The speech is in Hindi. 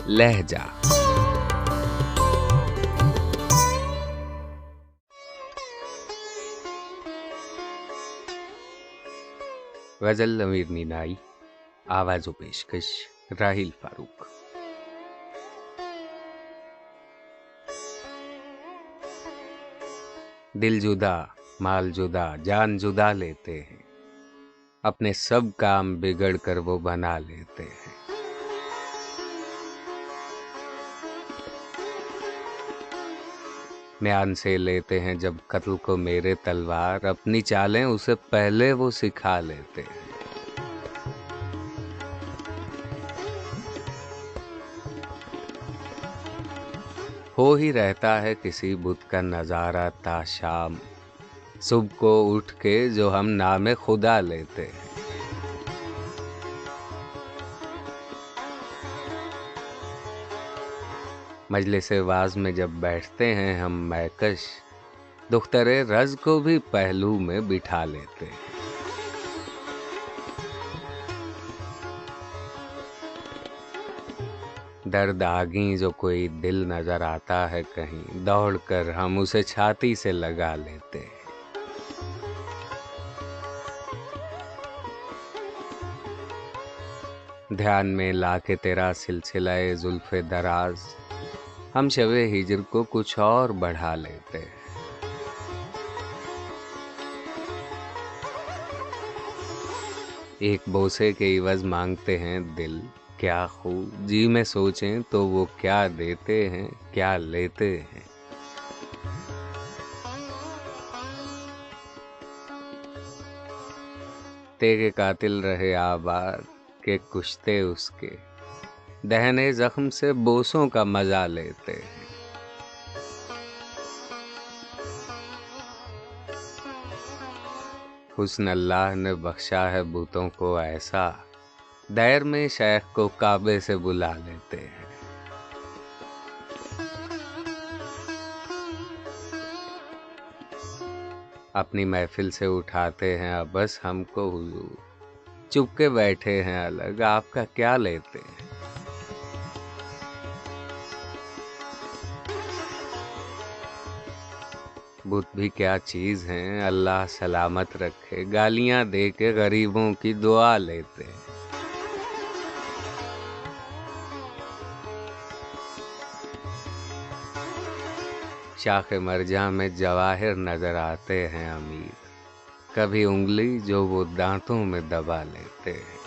लहजा। गजल अमीर नीनाई, आवाज़ व पेशकश राहिल फारूक। दिल जुदा, माल जुदा, जान जुदा लेते हैं, अपने सब काम बिगड़ कर वो बना लेते हैं। म्यान से लेते हैं जब कत्ल को मेरे तलवार, अपनी चालें उसे पहले वो सिखा लेते हैं। हो ही रहता है किसी बुत का नजारा ता शाम, सुबह को उठ के जो हम नामे खुदा लेते हैं। मजलिस-ए वाज में जब बैठते हैं हम मैकश, दुख्तरे रज को भी पहलू में बिठा लेते हैं। दर्द आगी जो कोई दिल नजर आता है कहीं, दौड़कर हम उसे छाती से लगा लेते हैं। ध्यान में लाके तेरा सिलसिला-ए जुल्फ़े दराज, हम शब-ए हिज्र को कुछ और बढ़ा लेते हैं। एक बोसे के इवज़ मांगते हैं दिल, क्या खूब जी में सोचें तो वो क्या देते हैं, क्या लेते हैं। तेरे कातिल रहे आबाद के कुश्ते उसके, दहने जख्म से बोसों का मजा लेते हैं। हुस्न अल्लाह ने बख्शा है बुतों को ऐसा, दैर में शेख को काबे से बुला लेते हैं। अपनी महफिल से उठाते हैं अब बस हमको हुजूर, चुपके बैठे हैं अलग आपका क्या लेते हैं। बुत भी क्या चीज़ हैं अल्लाह सलामत रखे, गालियां दे के गरीबों की दुआ लेते हैं। शाखे मरजा में जवाहिर नजर आते हैं अमीर, कभी उंगली जो वो दांतों में दबा लेते हैं।